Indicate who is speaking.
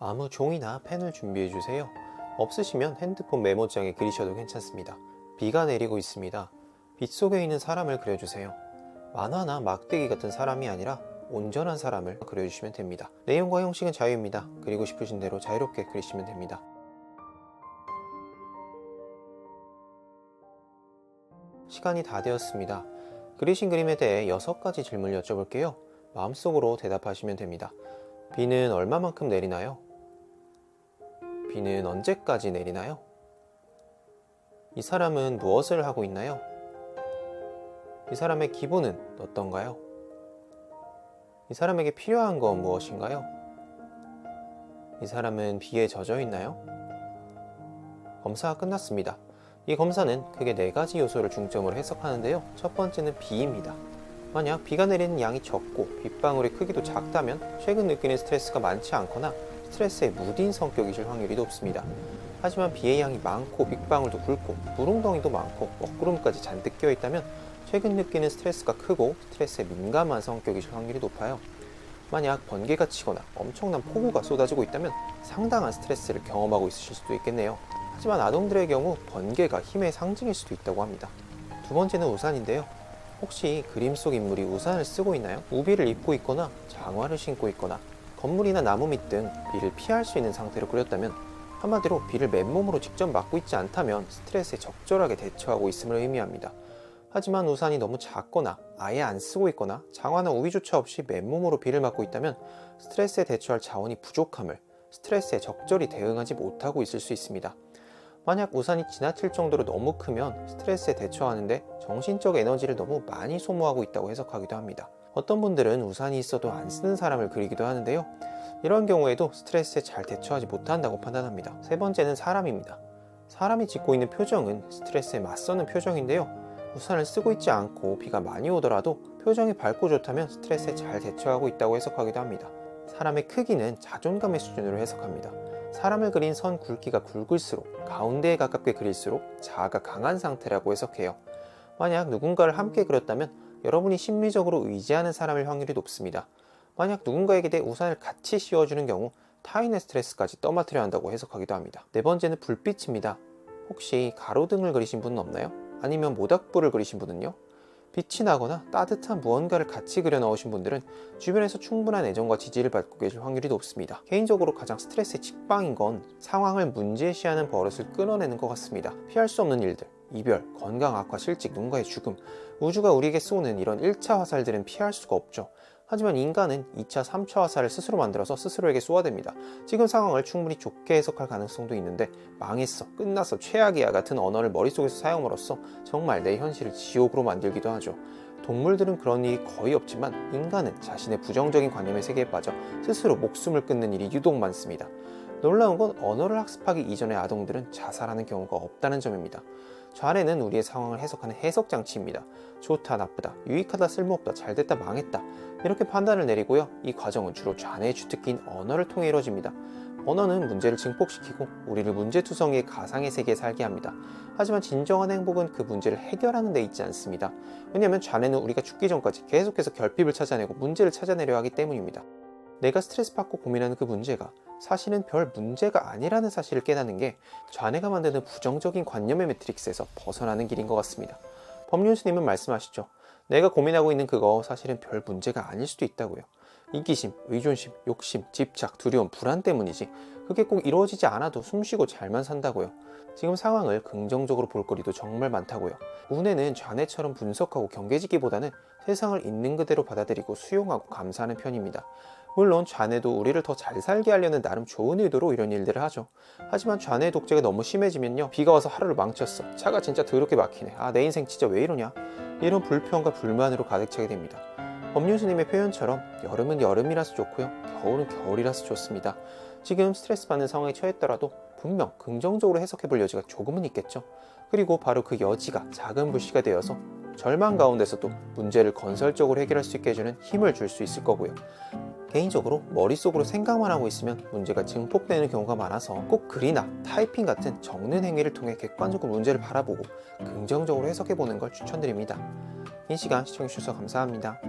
Speaker 1: 아무 종이나 펜을 준비해 주세요. 없으시면 핸드폰 메모장에 그리셔도 괜찮습니다. 비가 내리고 있습니다. 빛 속에 있는 사람을 그려주세요. 만화나 막대기 같은 사람이 아니라 온전한 사람을 그려주시면 됩니다. 내용과 형식은 자유입니다. 그리고 싶으신 대로 자유롭게 그리시면 됩니다. 시간이 다 되었습니다. 그리신 그림에 대해 6가지 질문을 여쭤볼게요. 마음속으로 대답하시면 됩니다. 비는 얼마만큼 내리나요? 비는 언제까지 내리나요? 이 사람은 무엇을 하고 있나요? 이 사람의 기분은 어떤가요? 이 사람에게 필요한 건 무엇인가요? 이 사람은 비에 젖어 있나요? 검사가 끝났습니다. 이 검사는 크게 4가지 요소를 중점으로 해석하는데요. 첫 번째는 비입니다. 만약 비가 내리는 양이 적고 빗방울의 크기도 작다면 최근 느끼는 스트레스가 많지 않거나 스트레스에 무딘 성격이실 확률이 높습니다. 하지만 비의 양이 많고 빗방울도 굵고 물웅덩이도 많고 먹구름까지 잔뜩 끼어 있다면 최근 느끼는 스트레스가 크고 스트레스에 민감한 성격이실 확률이 높아요. 만약 번개가 치거나 엄청난 폭우가 쏟아지고 있다면 상당한 스트레스를 경험하고 있으실 수도 있겠네요. 하지만 아동들의 경우 번개가 힘의 상징일 수도 있다고 합니다. 두 번째는 우산인데요. 혹시 그림 속 인물이 우산을 쓰고 있나요? 우비를 입고 있거나 장화를 신고 있거나 건물이나 나무 밑 등 비를 피할 수 있는 상태로 그렸다면 한마디로 비를 맨몸으로 직접 맞고 있지 않다면 스트레스에 적절하게 대처하고 있음을 의미합니다. 하지만 우산이 너무 작거나 아예 안 쓰고 있거나 장화나 우비조차 없이 맨몸으로 비를 맞고 있다면 스트레스에 대처할 자원이 부족함을 스트레스에 적절히 대응하지 못하고 있을 수 있습니다. 만약 우산이 지나칠 정도로 너무 크면 스트레스에 대처하는데 정신적 에너지를 너무 많이 소모하고 있다고 해석하기도 합니다. 어떤 분들은 우산이 있어도 안 쓰는 사람을 그리기도 하는데요. 이런 경우에도 스트레스에 잘 대처하지 못한다고 판단합니다. 세 번째는 사람입니다. 사람이 짓고 있는 표정은 스트레스에 맞서는 표정인데요. 우산을 쓰고 있지 않고 비가 많이 오더라도 표정이 밝고 좋다면 스트레스에 잘 대처하고 있다고 해석하기도 합니다. 사람의 크기는 자존감의 수준으로 해석합니다. 사람을 그린 선 굵기가 굵을수록 가운데에 가깝게 그릴수록 자아가 강한 상태라고 해석해요. 만약 누군가를 함께 그렸다면 여러분이 심리적으로 의지하는 사람일 확률이 높습니다. 만약 누군가에게 내 우산을 같이 씌워주는 경우 타인의 스트레스까지 떠맡으려 한다고 해석하기도 합니다. 네 번째는 불빛입니다. 혹시 가로등을 그리신 분은 없나요? 아니면 모닥불을 그리신 분은요? 빛이 나거나 따뜻한 무언가를 같이 그려 넣으신 분들은 주변에서 충분한 애정과 지지를 받고 계실 확률이 높습니다. 개인적으로 가장 스트레스의 직방인 건 상황을 문제시하는 버릇을 끊어내는 것 같습니다. 피할 수 없는 일들, 이별, 건강 악화, 실직, 누군가의 죽음, 우주가 우리에게 쏘는 이런 1차 화살들은 피할 수가 없죠. 하지만 인간은 2차, 3차 화살을 스스로 만들어서 스스로에게 쏘아댑니다. 지금 상황을 충분히 좋게 해석할 가능성도 있는데 망했어, 끝났어, 최악이야 같은 언어를 머릿속에서 사용으로써 정말 내 현실을 지옥으로 만들기도 하죠. 동물들은 그런 일이 거의 없지만 인간은 자신의 부정적인 관념의 세계에 빠져 스스로 목숨을 끊는 일이 유독 많습니다. 놀라운 건 언어를 학습하기 이전의 아동들은 자살하는 경우가 없다는 점입니다. 좌뇌는 우리의 상황을 해석하는 해석장치입니다. 좋다, 나쁘다, 유익하다, 쓸모없다, 잘됐다, 망했다 이렇게 판단을 내리고요. 이 과정은 주로 좌뇌의 주특기인 언어를 통해 이루어집니다. 언어는 문제를 증폭시키고 우리를 문제투성이의 가상의 세계에 살게 합니다. 하지만 진정한 행복은 그 문제를 해결하는 데 있지 않습니다. 왜냐하면 좌뇌는 우리가 죽기 전까지 계속해서 결핍을 찾아내고 문제를 찾아내려 하기 때문입니다. 내가 스트레스 받고 고민하는 그 문제가 사실은 별 문제가 아니라는 사실을 깨닫는 게 좌뇌가 만드는 부정적인 관념의 매트릭스에서 벗어나는 길인 것 같습니다. 법륜스님은 말씀하시죠. 내가 고민하고 있는 그거 사실은 별 문제가 아닐 수도 있다고요. 이기심, 의존심, 욕심, 집착, 두려움, 불안 때문이지 그게 꼭 이루어지지 않아도 숨쉬고 잘만 산다고요. 지금 상황을 긍정적으로 볼 거리도 정말 많다고요. 운에는 좌뇌처럼 분석하고 경계짓기보다는 세상을 있는 그대로 받아들이고 수용하고 감사하는 편입니다. 물론 좌뇌도 우리를 더 잘 살게 하려는 나름 좋은 의도로 이런 일들을 하죠. 하지만 좌뇌의 독재가 너무 심해지면요, 비가 와서 하루를 망쳤어, 차가 진짜 더럽게 막히네, 내 인생 진짜 왜 이러냐, 이런 불평과 불만으로 가득 차게 됩니다. 법륜스님의 표현처럼 여름은 여름이라서 좋고요, 겨울은 겨울이라서 좋습니다. 지금 스트레스 받는 상황에 처했더라도 분명 긍정적으로 해석해 볼 여지가 조금은 있겠죠. 그리고 바로 그 여지가 작은 불씨가 되어서 절망 가운데서도 문제를 건설적으로 해결할 수 있게 해주는 힘을 줄 수 있을 거고요. 개인적으로 머릿속으로 생각만 하고 있으면 문제가 증폭되는 경우가 많아서 꼭 글이나 타이핑 같은 적는 행위를 통해 객관적으로 문제를 바라보고 긍정적으로 해석해보는 걸 추천드립니다. 긴 시간 시청해주셔서 감사합니다.